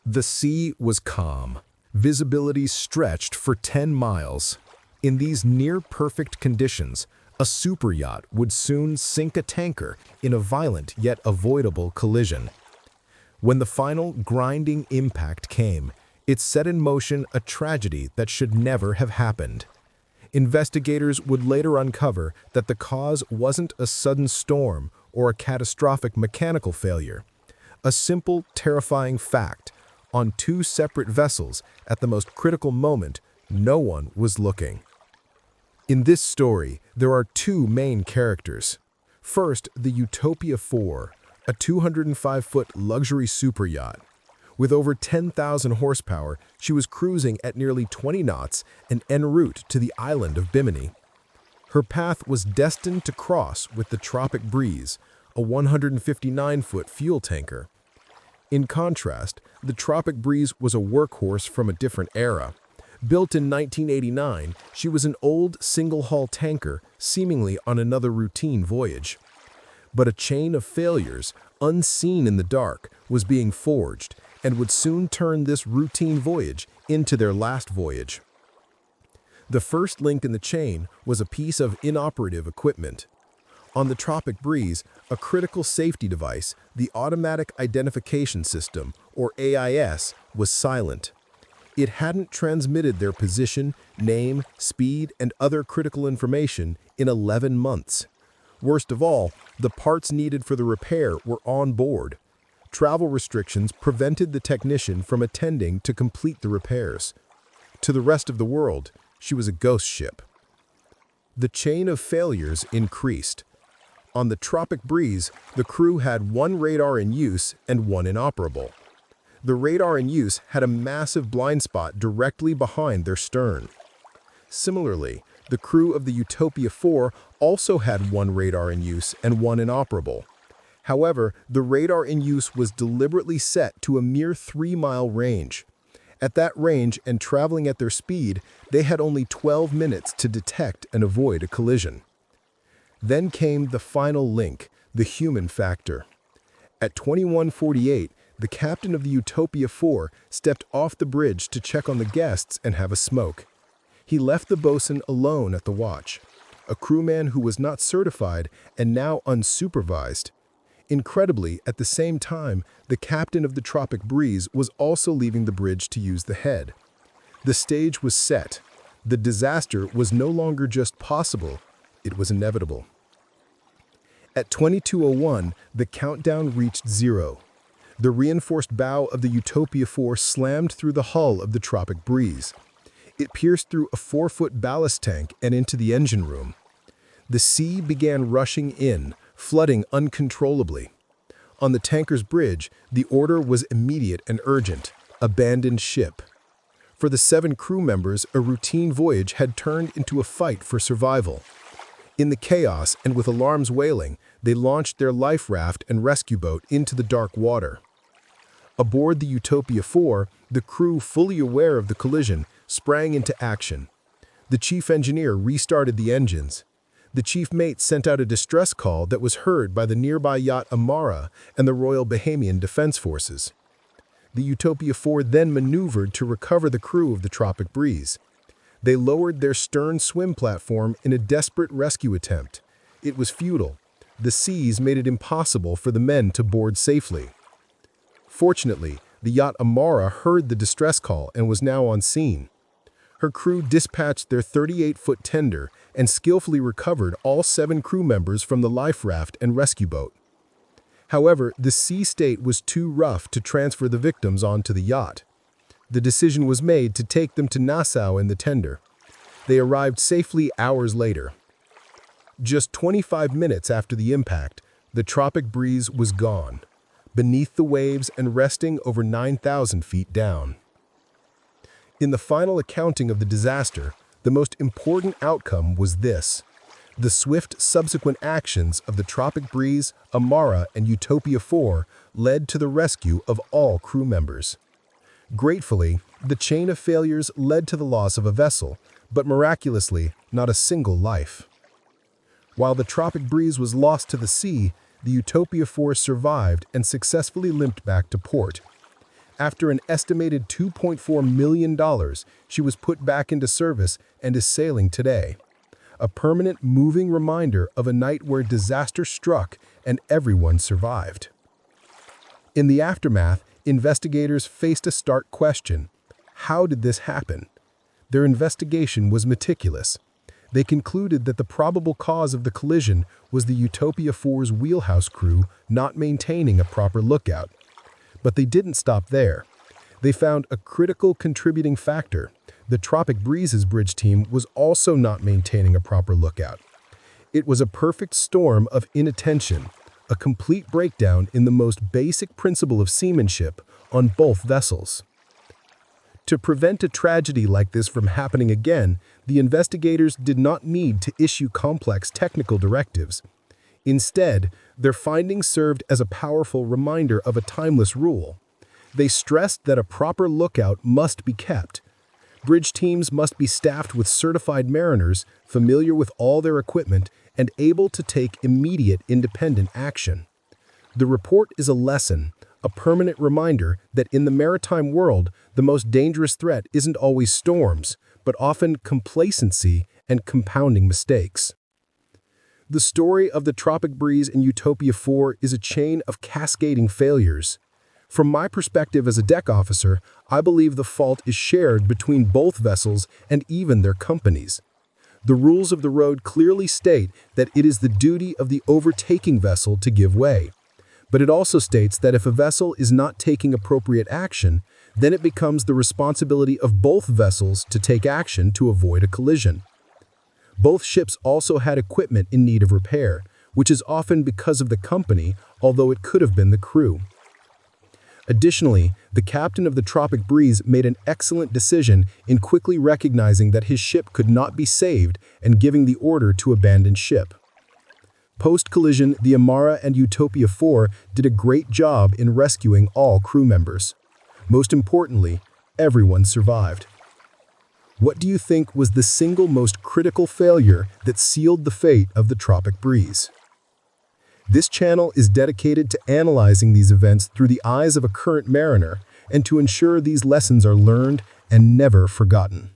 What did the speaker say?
The sea was calm. Visibility stretched for 10 miles. In these near-perfect conditions, a superyacht would soon sink a tanker in a violent yet avoidable collision. When the final grinding impact came, it set in motion a tragedy that should never have happened. Investigators would later uncover that the cause wasn't a sudden storm or a catastrophic mechanical failure. A simple, terrifying fact: on two separate vessels, at the most critical moment, no one was looking. In this story, there are two main characters. First, the Utopia IV, a 205-foot luxury superyacht. With over 10,000 horsepower, she was cruising at nearly 20 knots and en route to the island of Bimini. Her path was destined to cross with the TROPIC BREEZE, a 159-foot fuel tanker. In contrast, the TROPIC BREEZE was a workhorse from a different era. Built in 1989, she was an old single-hull tanker, seemingly on another routine voyage. But a chain of failures, unseen in the dark, was being forged and would soon turn this routine voyage into their last voyage. The first link in the chain was a piece of inoperative equipment. On the TROPIC BREEZE, a critical safety device, the Automatic Identification System, or AIS, was silent. It hadn't transmitted their position, name, speed, and other critical information in 11 months. Worst of all, the parts needed for the repair were on board. Travel restrictions prevented the technician from attending to complete the repairs. To the rest of the world, she was a ghost ship. The chain of failures increased. On the TROPIC BREEZE, the crew had one radar in use and one inoperable. The radar in use had a massive blind spot directly behind their stern. Similarly, the crew of the Utopia IV also had one radar in use and one inoperable. However, the radar in use was deliberately set to a mere 3-mile range. At that range and traveling at their speed, they had only 12 minutes to detect and avoid a collision. Then came the final link, the human factor. At 21:48, the captain of the Utopia IV stepped off the bridge to check on the guests and have a smoke. He left the bosun alone at the watch, a crewman who was not certified and now unsupervised. Incredibly, at the same time, the captain of the TROPIC BREEZE was also leaving the bridge to use the head. The stage was set. The disaster was no longer just possible, it was inevitable. At 22:01, the countdown reached 0. The reinforced bow of the Utopia IV slammed through the hull of the TROPIC BREEZE. It pierced through a 4-foot ballast tank and into the engine room. The sea began rushing in, flooding uncontrollably. On the tanker's bridge, the order was immediate and urgent: abandon ship. For the 7 crew members, a routine voyage had turned into a fight for survival. In the chaos and with alarms wailing, they launched their life raft and rescue boat into the dark water. Aboard the Utopia IV, the crew, fully aware of the collision, sprang into action. The chief engineer restarted the engines. The chief mate sent out a distress call that was heard by the nearby yacht Amara and the Royal Bahamian Defense Forces. The Utopia IV then maneuvered to recover the crew of the TROPIC BREEZE. They lowered their stern swim platform in a desperate rescue attempt. It was futile. The seas made it impossible for the men to board safely. Fortunately, the yacht Amara heard the distress call and was now on scene. Her crew dispatched their 38-foot tender and skillfully recovered all 7 crew members from the life raft and rescue boat. However, the sea state was too rough to transfer the victims onto the yacht. The decision was made to take them to Nassau in the tender. They arrived safely hours later. Just 25 minutes after the impact, the TROPIC BREEZE was gone, beneath the waves and resting over 9,000 feet down. In the final accounting of the disaster, the most important outcome was this: the swift subsequent actions of the TROPIC BREEZE, Amara, and Utopia IV led to the rescue of all crew members. Gratefully, the chain of failures led to the loss of a vessel, but miraculously, not a single life. While the TROPIC BREEZE was lost to the sea, the Utopia IV survived and successfully limped back to port. After an estimated $2.4 million, she was put back into service and is sailing today. A permanent moving reminder of a night where disaster struck and everyone survived. In the aftermath, investigators faced a stark question. How did this happen? Their investigation was meticulous. They concluded that the probable cause of the collision was the Utopia IV's wheelhouse crew not maintaining a proper lookout. But they didn't stop there. They found a critical contributing factor. The TROPIC BREEZE's bridge team was also not maintaining a proper lookout. It was a perfect storm of inattention, a complete breakdown in the most basic principle of seamanship on both vessels. To prevent a tragedy like this from happening again, the investigators did not need to issue complex technical directives. Instead, their findings served as a powerful reminder of a timeless rule. They stressed that a proper lookout must be kept. Bridge teams must be staffed with certified mariners, familiar with all their equipment, and able to take immediate independent action. The report is a lesson, a permanent reminder that in the maritime world, the most dangerous threat isn't always storms, but often complacency and compounding mistakes. The story of the TROPIC BREEZE and Utopia IV is a chain of cascading failures. From my perspective as a deck officer, I believe the fault is shared between both vessels and even their companies. The rules of the road clearly state that it is the duty of the overtaking vessel to give way. But it also states that if a vessel is not taking appropriate action, then it becomes the responsibility of both vessels to take action to avoid a collision. Both ships also had equipment in need of repair, which is often because of the company, although it could have been the crew. Additionally, the captain of the TROPIC BREEZE made an excellent decision in quickly recognizing that his ship could not be saved and giving the order to abandon ship. Post-collision, the Amara and Utopia IV did a great job in rescuing all crew members. Most importantly, everyone survived. What do you think was the single most critical failure that sealed the fate of the TROPIC BREEZE? This channel is dedicated to analyzing these events through the eyes of a current mariner and to ensure these lessons are learned and never forgotten.